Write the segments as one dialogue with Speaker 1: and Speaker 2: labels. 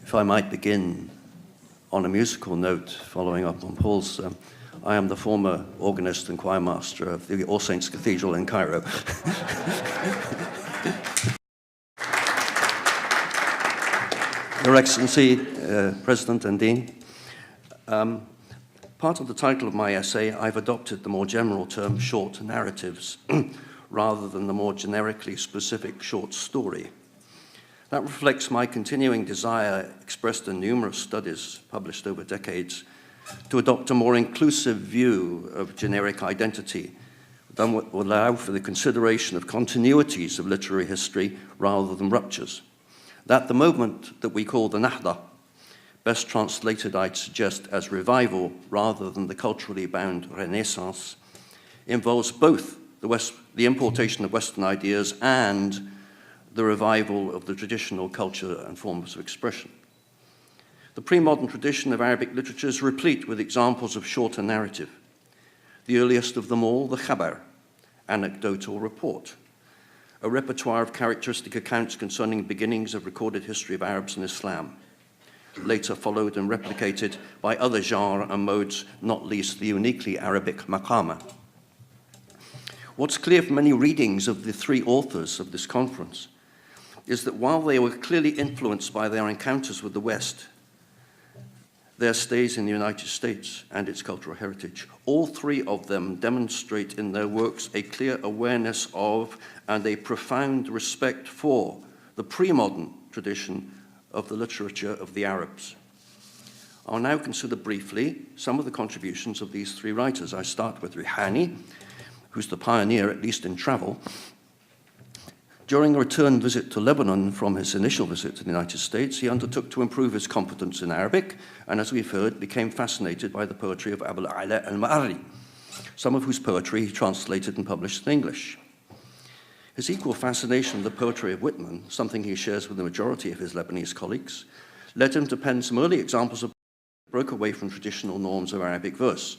Speaker 1: If I might begin on a musical note, following up on Paul's, I am the former organist and choir master of the All Saints Cathedral in Cairo. Your Excellency, President and Dean, part of the title of my essay, I've adopted the more general term short narratives rather than the more generically specific short story. That reflects my continuing desire, expressed in numerous studies published over decades, to adopt a more inclusive view of generic identity that would allow for the consideration of continuities of literary history rather than ruptures. That the movement that we call the Nahda, best translated, I'd suggest, as revival rather than the culturally bound Renaissance, involves both the importation of Western ideas and the revival of the traditional culture and forms of expression. The pre-modern tradition of Arabic literature is replete with examples of shorter narrative. The earliest of them all, the khabar, anecdotal report, a repertoire of characteristic accounts concerning the beginnings of recorded history of Arabs and Islam, later followed and replicated by other genres and modes, not least the uniquely Arabic maqama. What's clear from many readings of the three authors of this conference is that while they were clearly influenced by their encounters with the West, their stays in the United States and its cultural heritage, all three of them demonstrate in their works a clear awareness of and a profound respect for the pre-modern tradition of the literature of the Arabs. I'll now consider briefly some of the contributions of these three writers. I start with Rihani, who's the pioneer, at least in travel. During a return visit to Lebanon from his initial visit to the United States, he undertook to improve his competence in Arabic, and as we've heard, became fascinated by the poetry of Abu al-Ala al-Ma'ari, some of whose poetry he translated and published in English. His equal fascination with the poetry of Whitman, something he shares with the majority of his Lebanese colleagues, led him to pen some early examples of broke away from traditional norms of Arabic verse.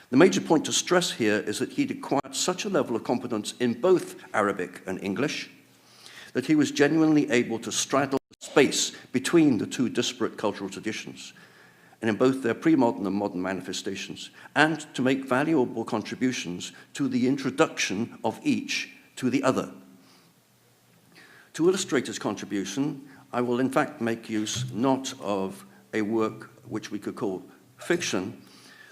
Speaker 1: The major point to stress here is that he'd acquired such a level of competence in both Arabic and English that he was genuinely able to straddle the space between the two disparate cultural traditions, and in both their pre-modern and modern manifestations, and to make valuable contributions to the introduction of each to the other. To illustrate his contribution, I will in fact make use not of a work which we could call fiction,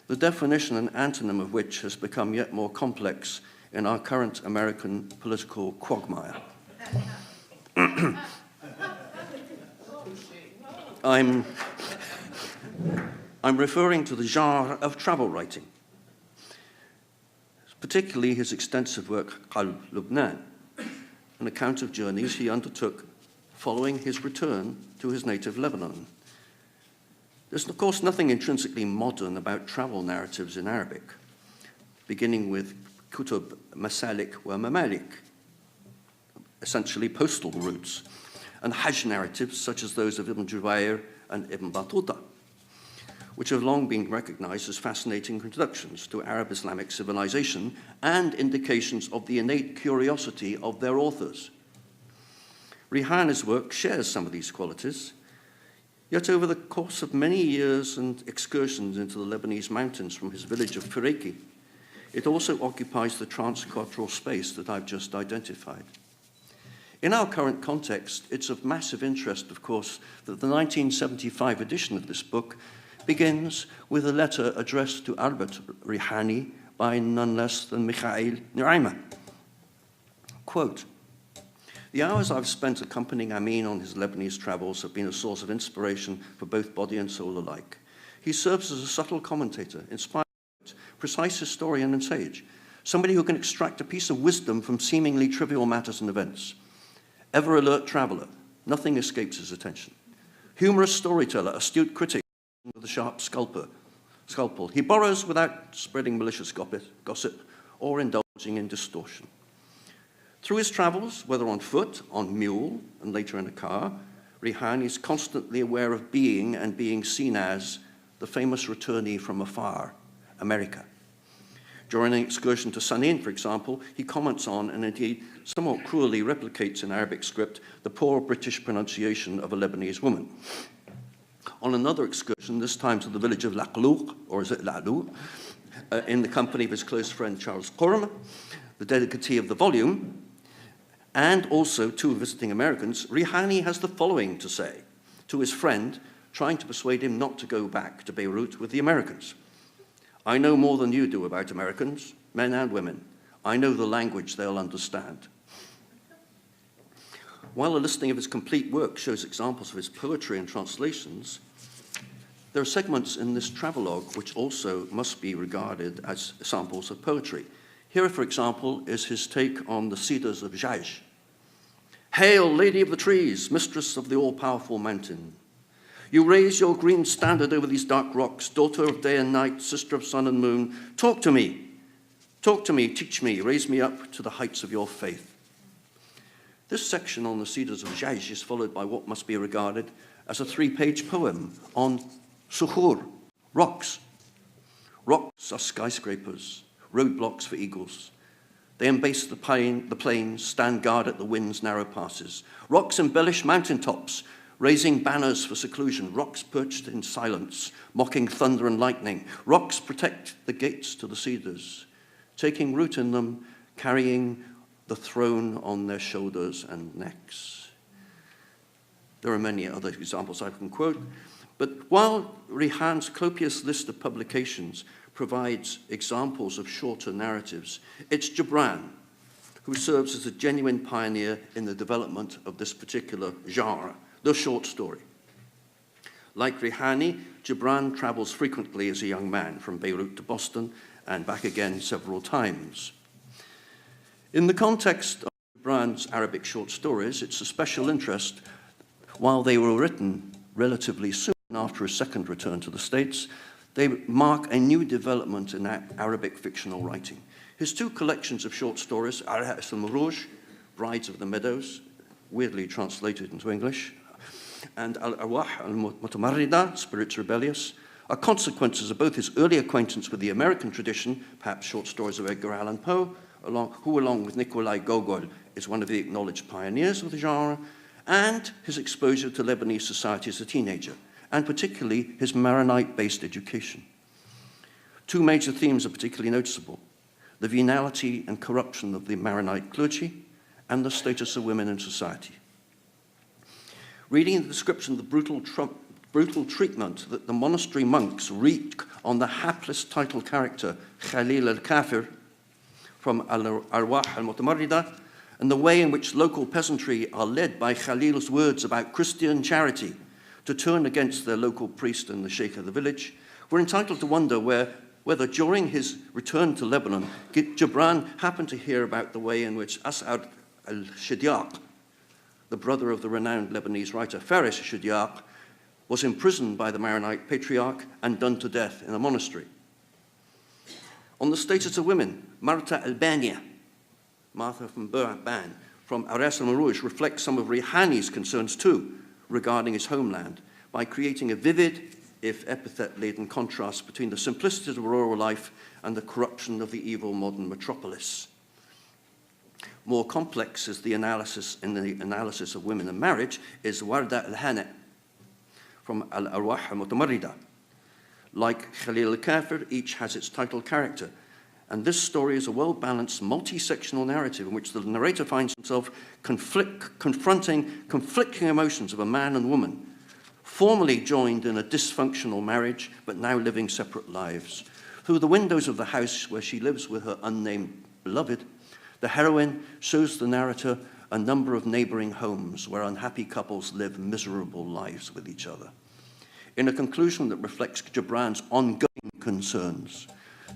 Speaker 1: the definition and antonym of which has become yet more complex in our current American political quagmire. I'm referring to the genre of travel writing, particularly his extensive work, Kahlil, Lebanon, an account of journeys he undertook following his return to his native Lebanon. There's, of course, nothing intrinsically modern about travel narratives in Arabic, beginning with Kutub Masalik wa Mamalik, essentially postal routes, and Hajj narratives such as those of Ibn Jubayr and Ibn Battuta, which have long been recognized as fascinating introductions to Arab Islamic civilization and indications of the innate curiosity of their authors. Rihani's work shares some of these qualities. Yet over the course of many years and excursions into the Lebanese mountains from his village of Fireki, it also occupies the transcultural space that I've just identified. In our current context, it's of massive interest, of course, that the 1975 edition of this book begins with a letter addressed to Albert Rihani by none less than Mikhail Naimy. Quote, "The hours I've spent accompanying Ameen on his Lebanese travels have been a source of inspiration for both body and soul alike. He serves as a subtle commentator, inspired, precise historian and sage, somebody who can extract a piece of wisdom from seemingly trivial matters and events. Ever alert traveler, nothing escapes his attention. Humorous storyteller, astute critic with a sharp scalpel. He borrows without spreading malicious gossip or indulging in distortion. Through his travels, whether on foot, on mule, and later in a car, Rihani is constantly aware of being and being seen as the famous returnee from afar, America. During an excursion to Sanin, for example, he comments on, and indeed somewhat cruelly replicates in Arabic script, the poor British pronunciation of a Lebanese woman. On another excursion, this time to the village of Laqlouq, or is it La'louq, in the company of his close friend Charles Qurm, the dedicatee of the volume, and also two visiting Americans, Rihani has the following to say to his friend, trying to persuade him not to go back to Beirut with the Americans. I know more than you do about Americans, men and women. I know the language they'll understand. While a listing of his complete work shows examples of his poetry and translations, there are segments in this travelogue which also must be regarded as samples of poetry. Here, for example, is his take on the cedars of Jaj. Hail, lady of the trees, mistress of the all-powerful mountain. You raise your green standard over these dark rocks, daughter of day and night, sister of sun and moon. Talk to me, teach me, raise me up to the heights of your faith. This section on the cedars of Jaj is followed by what must be regarded as a 3-page poem on sukhur, rocks. Rocks are skyscrapers, roadblocks for eagles. They embase the plains, stand guard at the wind's narrow passes. Rocks embellish mountaintops, raising banners for seclusion. Rocks perched in silence, mocking thunder and lightning. Rocks protect the gates to the cedars, taking root in them, carrying the throne on their shoulders and necks. There are many other examples I can quote, but while Rihan's copious list of publications provides examples of shorter narratives, it's Jubran who serves as a genuine pioneer in the development of this particular genre, the short story. Like Rihani, Jubran travels frequently as a young man from Beirut to Boston and back again several times. In the context of Jubran's Arabic short stories, it's a special interest. While they were written relatively soon after his second return to the States, they mark a new development in Arabic fictional writing. His two collections of short stories, Al-Ha'is al-Muruj, Brides of the Meadows, weirdly translated into English, and Al-Arwah al-Mutamarrida, Spirits Rebellious, are consequences of both his early acquaintance with the American tradition, perhaps short stories of Edgar Allan Poe, who along with Nikolai Gogol is one of the acknowledged pioneers of the genre, and his exposure to Lebanese society as a teenager, and particularly his Maronite-based education. Two major themes are particularly noticeable: the venality and corruption of the Maronite clergy, and the status of women in society. Reading the description of the brutal treatment that the monastery monks wreak on the hapless title character Kahlil al-Kafir from Al-Arwah al-Mutamarrida, and the way in which local peasantry are led by Khalil's words about Christian charity to turn against their local priest and the sheikh of the village, we're entitled to wonder whether during his return to Lebanon, Jubran happened to hear about the way in which As'ad al-Shidyaq, the brother of the renowned Lebanese writer Faris Shidyaq, was imprisoned by the Maronite patriarch and done to death in a monastery. On the status of women, Marta al-Bania, Martha from Ban, from Aras al-Marouj, reflects some of Rihani's concerns too regarding his homeland by creating a vivid, if epithet-laden contrast between the simplicity of rural life and the corruption of the evil modern metropolis. More complex is the analysis of women and marriage is Warda al-Hana from Al-Arwah al-Mutamarrida. Like Kahlil al-Kafir, each has its title character, and this story is a well-balanced, multi-sectional narrative in which the narrator finds himself confronting conflicting emotions of a man and woman, formerly joined in a dysfunctional marriage, but now living separate lives. Through the windows of the house where she lives with her unnamed beloved, the heroine shows the narrator a number of neighboring homes where unhappy couples live miserable lives with each other. In a conclusion that reflects Jubran's ongoing concerns,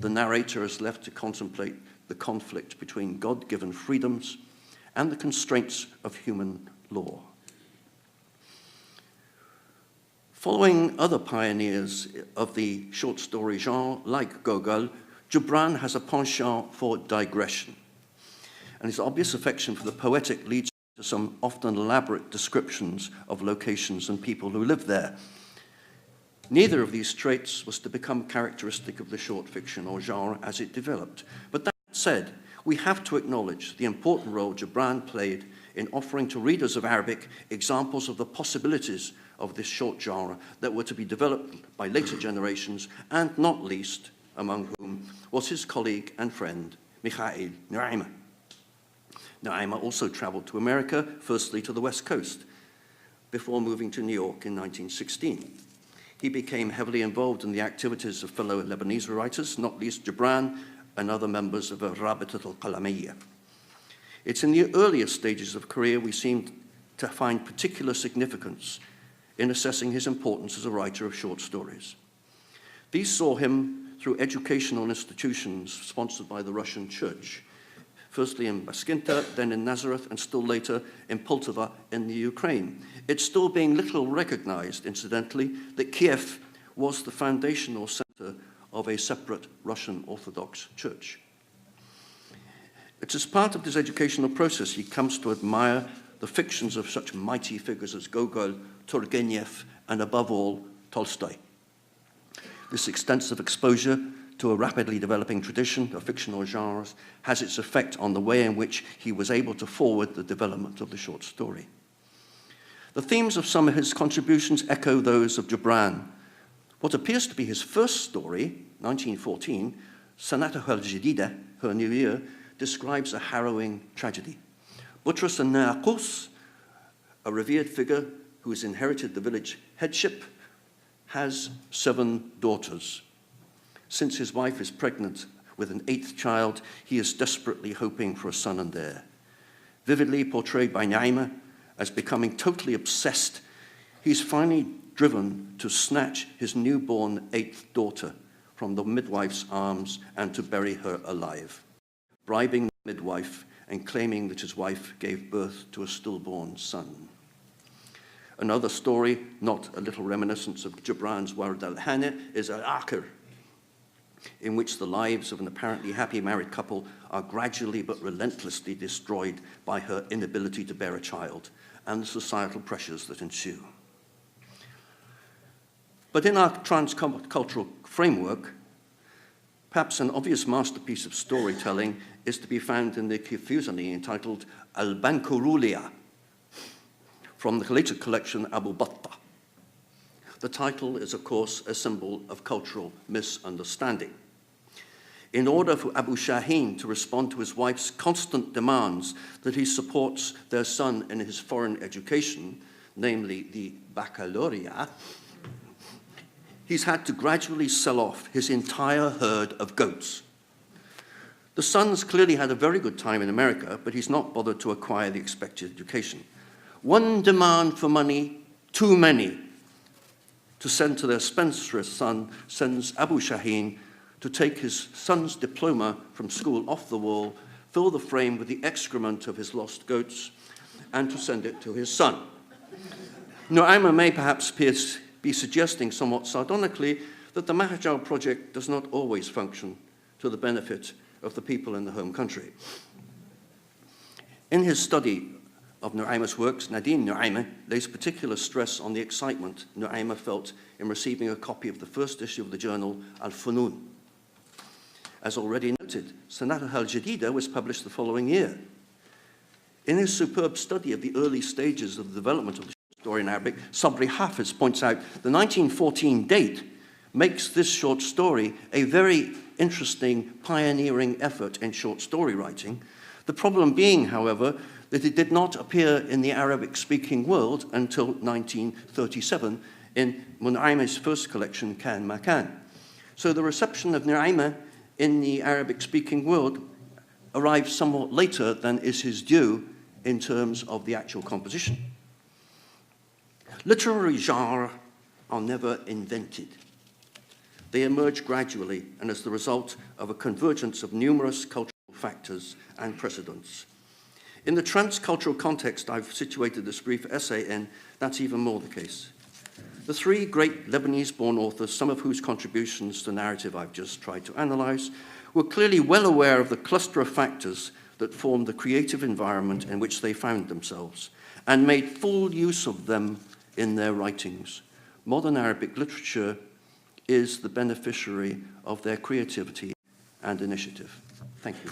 Speaker 1: the narrator is left to contemplate the conflict between God-given freedoms and the constraints of human law. Following other pioneers of the short story genre, like Gogol, Jubran has a penchant for digression, and his obvious affection for the poetic leads to some often elaborate descriptions of locations and people who live there. Neither of these traits was to become characteristic of the short fiction or genre as it developed. But that said, we have to acknowledge the important role Jubran played in offering to readers of Arabic examples of the possibilities of this short genre that were to be developed by later generations, and not least among whom was his colleague and friend, Mikhail Naimy. Naimy also traveled to America, firstly to the West Coast, before moving to New York in 1916. He became heavily involved in the activities of fellow Lebanese writers, not least Jubran and other members of Rabitat al-Qalamiyya. It's in the earlier stages of career we seem to find particular significance in assessing his importance as a writer of short stories. These saw him through educational institutions sponsored by the Russian Church, firstly in Baskinta, then in Nazareth, and still later in Poltava in the Ukraine. It's still being little recognized, incidentally, that Kiev was the foundational center of a separate Russian Orthodox Church. It's as part of this educational process he comes to admire the fictions of such mighty figures as Gogol, Turgenev, and above all, Tolstoy. This extensive exposure to a rapidly developing tradition of fictional genres has its effect on the way in which he was able to forward the development of the short story. The themes of some of his contributions echo those of Jubran. What appears to be his first story, 1914, Sanataha al-Jadida, Her New Year, describes a harrowing tragedy. Buttress and Naqus, a revered figure who has inherited the village headship, has 7 daughters. Since his wife is pregnant with an 8th child, he is desperately hoping for a son and heir. Vividly portrayed by Naimy as becoming totally obsessed, he's finally driven to snatch his newborn 8th daughter from the midwife's arms and to bury her alive, bribing the midwife and claiming that his wife gave birth to a stillborn son. Another story, not a little reminiscence of Gibran's Ward al-Hana, is Al-Akhir, in which the lives of an apparently happy married couple are gradually but relentlessly destroyed by her inability to bear a child and the societal pressures that ensue. But in our transcultural framework, perhaps an obvious masterpiece of storytelling is to be found in the Kifuzani entitled Al-Bankurulia, from the later collection Abu Batta. The title is, of course, a symbol of cultural misunderstanding. In order for Abu Shaheen to respond to his wife's constant demands that he supports their son in his foreign education, namely the baccalaureate, he's had to gradually sell off his entire herd of goats. The son's clearly had a very good time in America, but he's not bothered to acquire the expected education. One demand for money, too many, to send to their spendthrift son sends Abu Shaheen to take his son's diploma from school off the wall, fill the frame with the excrement of his lost goats, and to send it to his son. Naimy may perhaps be suggesting somewhat sardonically that the Mahjar project does not always function to the benefit of the people in the home country. In his study of Naimy's works, Nadim Naimy lays particular stress on the excitement Naimy felt in receiving a copy of the first issue of the journal Al-Funun. As already noted, Sanataha al-Jadida was published the following year. In his superb study of the early stages of the development of the short story in Arabic, Sabri Hafiz points out the 1914 date makes this short story a very interesting, pioneering effort in short story writing. The problem being, however, that it did not appear in the Arabic-speaking world until 1937 in Naimy's first collection, Kan Makan. So the reception of Naimy in the Arabic-speaking world arrived somewhat later than is his due in terms of the actual composition. Literary genres are never invented. They emerge gradually and as the result of a convergence of numerous cultural factors and precedents. In the transcultural context I've situated this brief essay in, that's even more the case. The 3 great Lebanese-born authors, some of whose contributions to narrative I've just tried to analyze, were clearly well aware of the cluster of factors that formed the creative environment in which they found themselves, and made full use of them in their writings. Modern Arabic literature is the beneficiary of their creativity and initiative. Thank you.